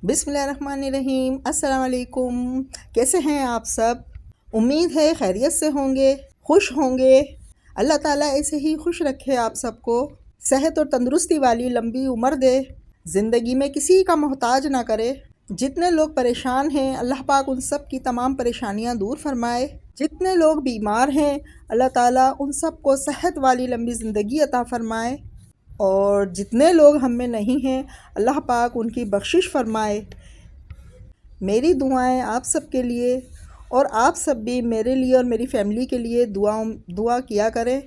बिस्मिल्लाहिर्रहमानिर्रहीम। अस्सलाम वालेकुम। कैसे हैं आप सब? उम्मीद है खैरियत से होंगे, खुश होंगे। अल्लाह ताला ऐसे ही खुश रखे आप सबको, सेहत और तंदुरुस्ती वाली लंबी उम्र दे, ज़िंदगी में किसी का मोहताज ना करे। जितने लोग परेशान हैं अल्लाह पाक उन सब की तमाम परेशानियां दूर फरमाए। जितने लोग बीमार हैं अल्लाह ताला उन सबको सेहत वाली लंबी ज़िंदगी अता फरमाए। और जितने लोग हम में नहीं हैं अल्लाह पाक उनकी बख्शिश फरमाए। मेरी दुआएं आप सब के लिए, और आप सब भी मेरे लिए और मेरी फैमिली के लिए दुआ किया करें,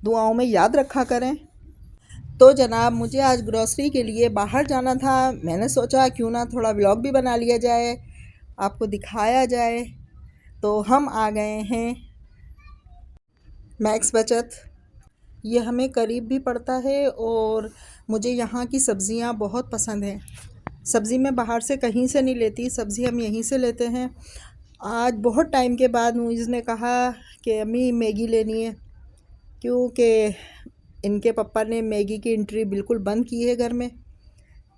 दुआओं में याद रखा करें। तो जनाब, मुझे आज ग्रॉसरी के लिए बाहर जाना था। मैंने सोचा क्यों ना थोड़ा व्लॉग भी बना लिया जाए, आपको दिखाया जाए। तो हम आ गए हैं मैक्स बचत। ये हमें करीब भी पड़ता है और मुझे यहाँ की सब्ज़ियाँ बहुत पसंद हैं। सब्ज़ी मैं बाहर से कहीं से नहीं लेती, सब्ज़ी हम यहीं से लेते हैं। आज बहुत टाइम के बाद मुइज़ ने कहा कि अम्मी मैगी लेनी है, क्योंकि इनके पापा ने मैगी की एंट्री बिल्कुल बंद की है घर में।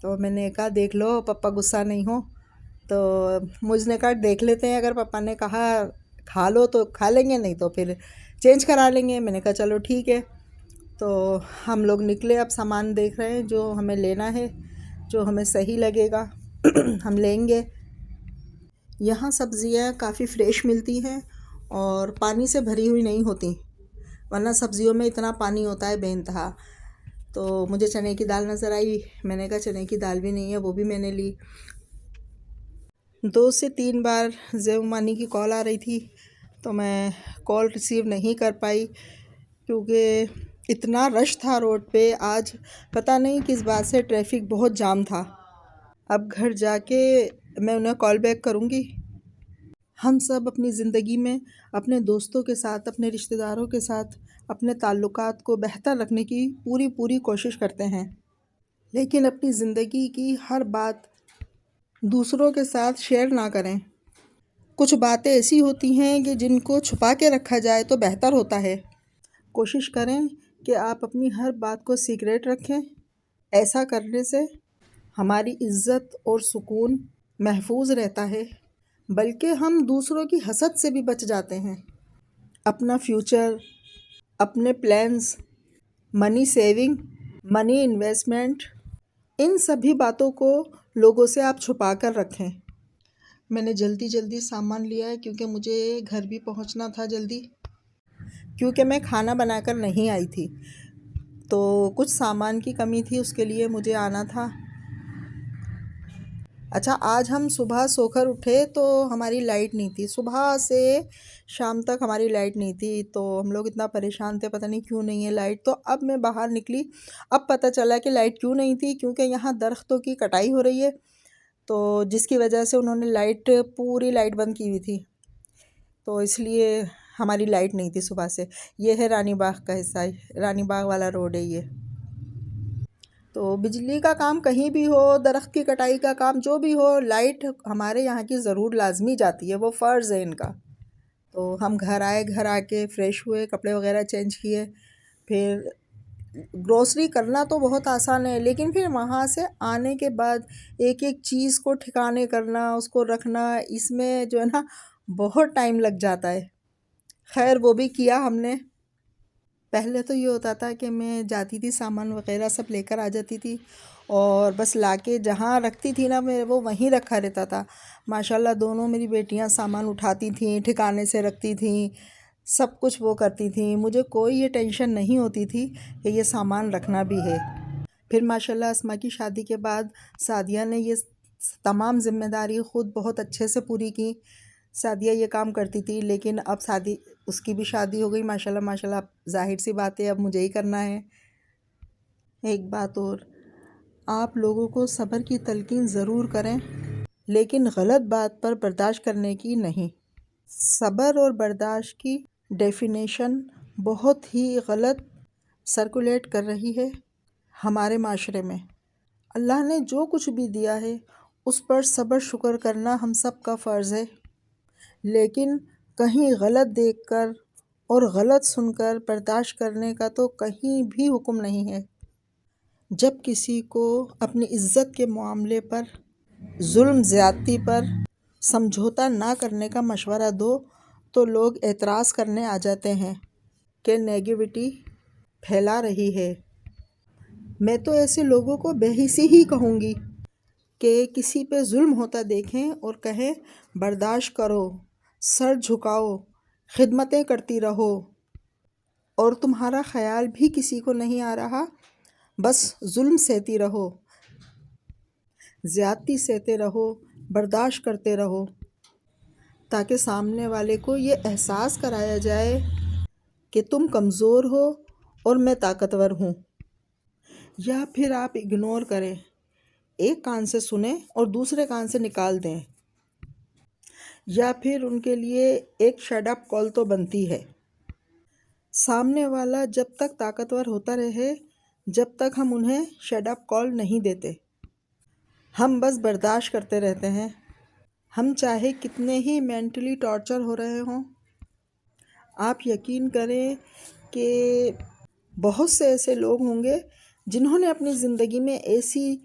तो मैंने कहा देख लो पापा गुस्सा नहीं हो। तो मुझ ने कहा देख लेते हैं, अगर पापा ने कहा खा लो तो खा लेंगे, नहीं तो फिर चेंज करा लेंगे। मैंने कहा चलो ठीक है। तो हम लोग निकले, अब सामान देख रहे हैं जो हमें लेना है, जो हमें सही लगेगा हम लेंगे। यहाँ सब्ज़ियाँ काफ़ी फ़्रेश मिलती हैं और पानी से भरी हुई नहीं होती, वरना सब्ज़ियों में इतना पानी होता है बेइंतहा। तो मुझे चने की दाल नज़र आई, मैंने कहा चने की दाल भी नहीं है, वो भी मैंने ली। 2 से 3 बार ज़ेउमानी की कॉल आ रही थी, तो मैं कॉल रिसीव नहीं कर पाई क्योंकि इतना रश था रोड पे। आज पता नहीं किस बात से ट्रैफिक बहुत जाम था। अब घर जाके मैं उन्हें कॉल बैक करूँगी। हम सब अपनी ज़िंदगी में अपने दोस्तों के साथ, अपने रिश्तेदारों के साथ अपने ताल्लुकात को बेहतर रखने की पूरी कोशिश करते हैं, लेकिन अपनी ज़िंदगी की हर बात दूसरों के साथ शेयर ना करें। कुछ बातें ऐसी होती हैं कि जिनको छुपा के रखा जाए तो बेहतर होता है। कोशिश करें कि आप अपनी हर बात को सीक्रेट रखें। ऐसा करने से हमारी इज़्ज़त और सुकून महफूज रहता है, बल्कि हम दूसरों की हसद से भी बच जाते हैं। अपना फ्यूचर, अपने plans, money saving, money investment, इन सभी बातों को लोगों से आप छुपा कर रखें। मैंने जल्दी सामान लिया है क्योंकि मुझे घर भी पहुंचना था जल्दी, क्योंकि मैं खाना बनाकर नहीं आई थी, तो कुछ सामान की कमी थी, उसके लिए मुझे आना था। अच्छा, आज हम सुबह सोकर उठे तो हमारी लाइट नहीं थी, सुबह से शाम तक हमारी लाइट नहीं थी। तो हम लोग इतना परेशान थे, पता नहीं क्यों नहीं है लाइट। तो अब मैं बाहर निकली, अब पता चला कि लाइट क्यों नहीं थी, क्योंकि यहाँ दरख्तों की कटाई हो रही है, तो जिसकी वजह से उन्होंने पूरी लाइट बंद की हुई थी। तो इसलिए हमारी लाइट नहीं थी सुबह से। ये है रानी बाग का हिस्सा, रानी बाग वाला रोड है ये। तो बिजली का काम कहीं भी हो, दरख्त की कटाई का काम जो भी हो, लाइट हमारे यहाँ की ज़रूर लाजमी जाती है, वो फ़र्ज़ है इनका। तो हम घर आए, घर आके फ़्रेश हुए, कपड़े वगैरह चेंज किए। फिर ग्रोसरी करना तो बहुत आसान है, लेकिन फिर वहाँ से आने के बाद एक एक चीज़ को ठिकाने करना, उसको रखना, इसमें जो है ना बहुत टाइम लग जाता है। खैर वो भी किया हमने। पहले तो ये होता था कि मैं जाती थी, सामान वगैरह सब लेकर आ जाती थी और बस लाके जहाँ रखती थी ना, मैं वो वहीं रखा रहता था। माशाल्लाह दोनों मेरी बेटियां सामान उठाती थीं, ठिकाने से रखती थीं, सब कुछ वो करती थीं। मुझे कोई ये टेंशन नहीं होती थी कि ये सामान रखना भी है। फिर माशाल्लाह अस्मा की शादी के बाद सादिया ने ये तमाम ज़िम्मेदारी ख़ुद बहुत अच्छे से पूरी की। सादिया ये काम करती थी, लेकिन अब उसकी भी शादी हो गई माशाल्लाह माशाल्लाह। ज़ाहिर सी बात है अब मुझे ही करना है। एक बात और, आप लोगों को सब्र की तलकीन ज़रूर करें, लेकिन गलत बात पर बर्दाश्त करने की नहीं। सब्र और बर्दाश्त की डेफिनेशन बहुत ही गलत सर्कुलेट कर रही है हमारे माशरे में। अल्लाह ने जो कुछ भी दिया है उस पर सब्र शुक्र करना हम सब का फ़र्ज़ है, लेकिन कहीं गलत देखकर और गलत सुनकर बर्दाश्त करने का तो कहीं भी हुक्म नहीं है। जब किसी को अपनी इज़्ज़त के मामले पर जुल्म ज़्यादती पर समझौता ना करने का मशवरा दो तो लोग एतराज़ करने आ जाते हैं कि नेगेटिविटी फैला रही है। मैं तो ऐसे लोगों को बेहिसी ही कहूँगी कि किसी पे जुल्म होता देखें और कहें बर्दाश्त करो, सर झुकाओ, खिदमतें करती रहो, और तुम्हारा ख्याल भी किसी को नहीं आ रहा, बस जुल्म सहती रहो, ज़्यादती सहते रहो, बर्दाश्त करते रहो, ताकि सामने वाले को ये एहसास कराया जाए कि तुम कमज़ोर हो और मैं ताकतवर हूँ। या फिर आप इग्नोर करें, एक कान से सुने और दूसरे कान से निकाल दें। या फिर उनके लिए एक शट अप कॉल तो बनती है। सामने वाला जब तक ताकतवर होता रहे, जब तक हम उन्हें शट अप कॉल नहीं देते। हम बस बर्दाश्त करते रहते हैं। हम चाहे कितने ही मेंटली टॉर्चर हो रहे हों, आप यकीन करें कि बहुत से ऐसे लोग होंगे जिन्होंने अपनी ज़िंदगी में ऐसी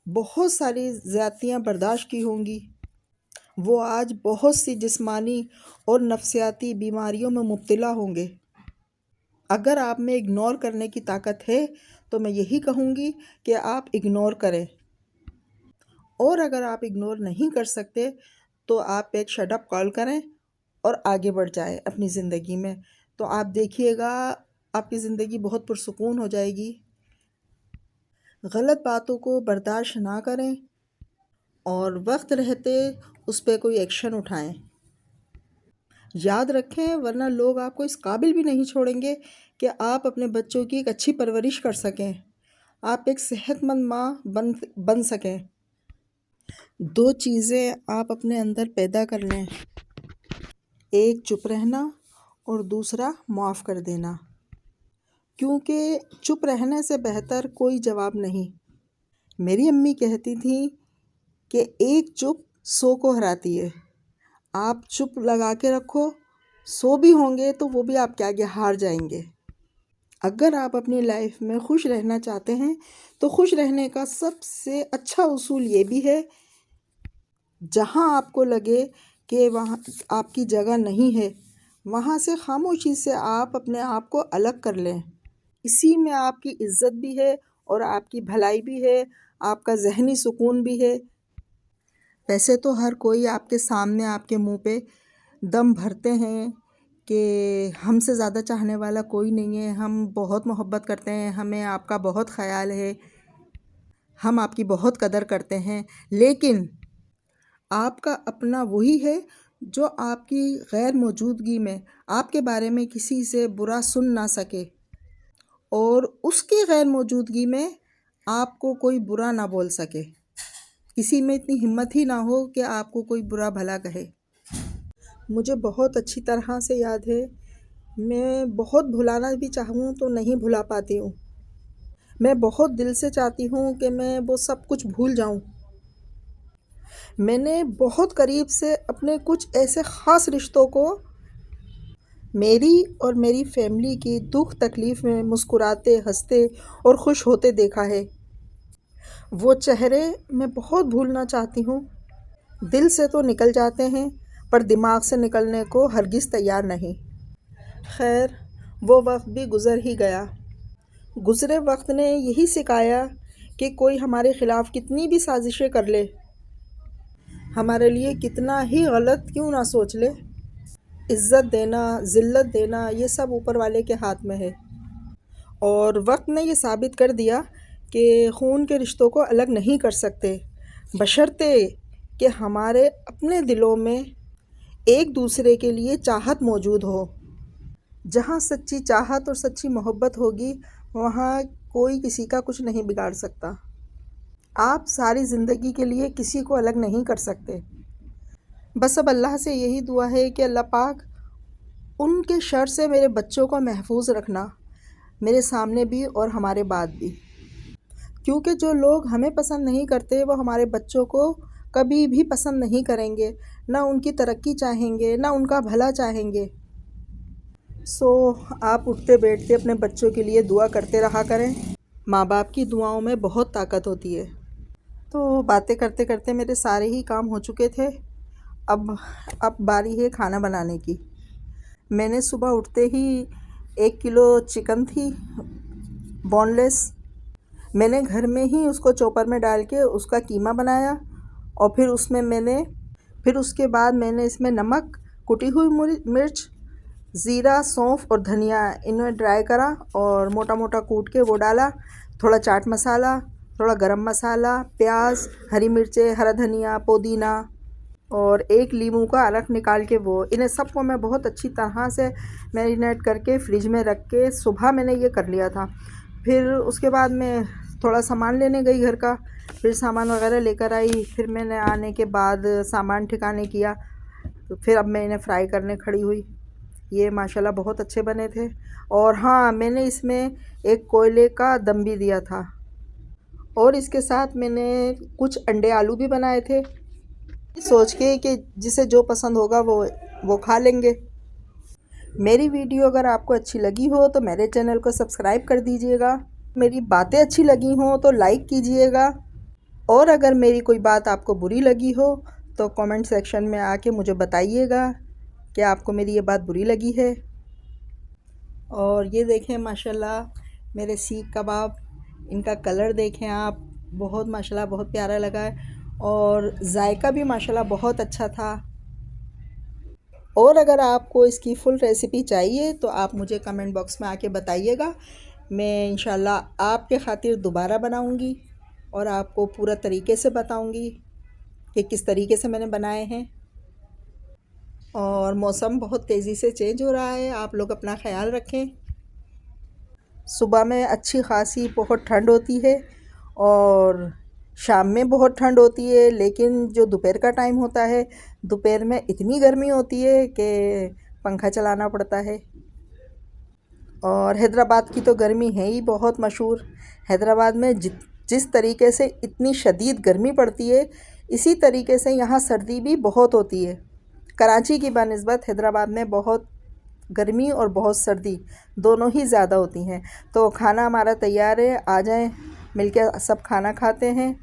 बहुत सारी ज़्यादतियाँ बर्दाश्त की होंगी। वो आज बहुत सी जिस्मानी और नफ्सियाती बीमारियों में मुब्तला होंगे। अगर आप में इग्नोर करने की ताकत है तो मैं यही कहूँगी कि आप इग्नोर करें, और अगर आप इग्नोर नहीं कर सकते तो आप एक शट अप कॉल करें और आगे बढ़ जाएं अपनी ज़िंदगी में। तो आप देखिएगा आपकी ज़िंदगी बहुत पुरसुकून हो जाएगी। गलत बातों को बर्दाश्त ना करें और वक्त रहते उस पर कोई एक्शन उठाएं। याद रखें, वरना लोग आपको इस काबिल भी नहीं छोड़ेंगे कि आप अपने बच्चों की एक अच्छी परवरिश कर सकें, आप एक सेहतमंद माँ बन सकें। दो चीज़ें आप अपने अंदर पैदा कर लें, एक चुप रहना और दूसरा माफ़ कर देना, क्योंकि चुप रहने से बेहतर कोई जवाब नहीं। मेरी अम्मी कहती थी कि एक चुप 100 को हराती है। आप चुप लगा के रखो, 100 भी होंगे तो वो भी आपके आगे हार जाएंगे। अगर आप अपनी लाइफ में खुश रहना चाहते हैं तो खुश रहने का सबसे अच्छा उसूल ये भी है, जहाँ आपको लगे कि वहाँ आपकी जगह नहीं है, वहाँ से खामोशी से आप अपने आप को अलग कर लें। इसी में आपकी इज़्ज़त भी है और आपकी भलाई भी है, आपका ज़हनी सुकून भी है। वैसे तो हर कोई आपके सामने आपके मुंह पे दम भरते हैं कि हमसे ज़्यादा चाहने वाला कोई नहीं है, हम बहुत मोहब्बत करते हैं, हमें आपका बहुत ख़याल है, हम आपकी बहुत कदर करते हैं। लेकिन आपका अपना वही है जो आपकी गैर मौजूदगी में आपके बारे में किसी से बुरा सुन ना सके, और उसकी गैर मौजूदगी में आपको कोई बुरा ना बोल सके। किसी में इतनी हिम्मत ही ना हो कि आपको कोई बुरा भला कहे। मुझे बहुत अच्छी तरह से याद है, मैं बहुत भुलाना भी चाहूँ तो नहीं भुला पाती हूँ। मैं बहुत दिल से चाहती हूँ कि मैं वो सब कुछ भूल जाऊँ। मैंने बहुत करीब से अपने कुछ ऐसे ख़ास रिश्तों को मेरी और मेरी फैमिली की दुख तकलीफ़ में मुस्कुराते, हंसते और खुश होते देखा है। वो चेहरे मैं बहुत भूलना चाहती हूँ। दिल से तो निकल जाते हैं पर दिमाग से निकलने को हरगिज़ तैयार नहीं। खैर, वो वक्त भी गुज़र ही गया। गुज़रे वक्त ने यही सिखाया कि कोई हमारे ख़िलाफ़ कितनी भी साजिशें कर ले, हमारे लिए कितना ही गलत क्यों ना सोच ले, इज़्ज़त देना, ज़िल्लत देना, ये सब ऊपर वाले के हाथ में है। और वक्त ने ये साबित कर दिया कि खून के रिश्तों को अलग नहीं कर सकते, बशर्ते कि हमारे अपने दिलों में एक दूसरे के लिए चाहत मौजूद हो। जहाँ सच्ची चाहत और सच्ची मोहब्बत होगी, वहाँ कोई किसी का कुछ नहीं बिगाड़ सकता। आप सारी ज़िंदगी के लिए किसी को अलग नहीं कर सकते। बस अब अल्लाह से यही दुआ है कि अल्लाह पाक उनके शर से मेरे बच्चों को महफूज रखना, मेरे सामने भी और हमारे बाद भी। क्योंकि जो लोग हमें पसंद नहीं करते वो हमारे बच्चों को कभी भी पसंद नहीं करेंगे, ना उनकी तरक्की चाहेंगे, ना उनका भला चाहेंगे। सो आप उठते बैठते अपने बच्चों के लिए दुआ करते रहा करें। माँ बाप की दुआओं में बहुत ताकत होती है। तो बातें करते करते मेरे सारे ही काम हो चुके थे। अब बारी है खाना बनाने की। मैंने सुबह उठते ही 1 किलो चिकन थी बोनलेस, मैंने घर में ही उसको चॉपर में डाल के उसका कीमा बनाया। और फिर उसके बाद मैंने इसमें नमक, कुटी हुई मिर्च, ज़ीरा, सौंफ और धनिया इन्हें ड्राई करा और मोटा मोटा कूट के वो डाला। थोड़ा चाट मसाला, थोड़ा गरम मसाला, प्याज, हरी मिर्चें, हरा धनिया, पुदीना और एक नींबू का रस निकाल के वो इन्हें सबको मैं बहुत अच्छी तरह से मैरिनेट करके फ्रिज में रख के सुबह मैंने ये कर लिया था। फिर उसके बाद मैं थोड़ा सामान लेने गई घर का, फिर सामान वगैरह लेकर आई। फिर मैंने आने के बाद सामान ठिकाने किया, तो फिर अब मैं इन्हें फ्राई करने खड़ी हुई। ये माशाल्लाह बहुत अच्छे बने थे। और हाँ, मैंने इसमें एक कोयले का दम भी दिया था और इसके साथ मैंने कुछ अंडे आलू भी बनाए थे, सोच के कि जिसे जो पसंद होगा वो खा लेंगे। मेरी वीडियो अगर आपको अच्छी लगी हो तो मेरे चैनल को सब्सक्राइब कर दीजिएगा। मेरी बातें अच्छी लगी हों तो लाइक कीजिएगा। और अगर मेरी कोई बात आपको बुरी लगी हो तो कमेंट सेक्शन में आके मुझे बताइएगा कि आपको मेरी ये बात बुरी लगी है। और ये देखें माशाल्लाह मेरे सीख कबाब, इनका कलर देखें आप, बहुत माशाल्लाह बहुत प्यारा लगा है और जायका भी माशाल्लाह बहुत अच्छा था। और अगर आपको इसकी फुल रेसिपी चाहिए तो आप मुझे कमेंट बॉक्स में आके बताइएगा। मैं इंशाल्लाह आपके खातिर दोबारा बनाऊंगी और आपको पूरा तरीके से बताऊंगी कि किस तरीके से मैंने बनाए हैं। और मौसम बहुत तेज़ी से चेंज हो रहा है, आप लोग अपना ख्याल रखें। सुबह में अच्छी खासी बहुत ठंड होती है और शाम में बहुत ठंड होती है, लेकिन जो दोपहर का टाइम होता है, दोपहर में इतनी गर्मी होती है कि पंखा चलाना पड़ता है। और हैदराबाद की तो गर्मी है ही बहुत मशहूर। हैदराबाद में जिस तरीके से इतनी शदीद गर्मी पड़ती है, इसी तरीके से यहाँ सर्दी भी बहुत होती है। कराची की बनिस्बत हैदराबाद में बहुत गर्मी और बहुत सर्दी दोनों ही ज़्यादा होती हैं। तो खाना हमारा तैयार है, आ जाएं मिलकर सब खाना खाते हैं।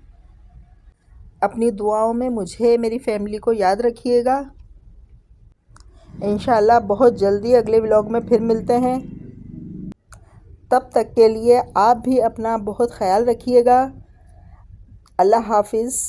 अपनी दुआओं में मुझे, मेरी फैमिली को याद रखिएगा। इंशाल्लाह बहुत जल्दी अगले व्लॉग में फिर मिलते हैं। तब तक के लिए आप भी अपना बहुत ख्याल रखिएगा। अल्लाह हाफिज़।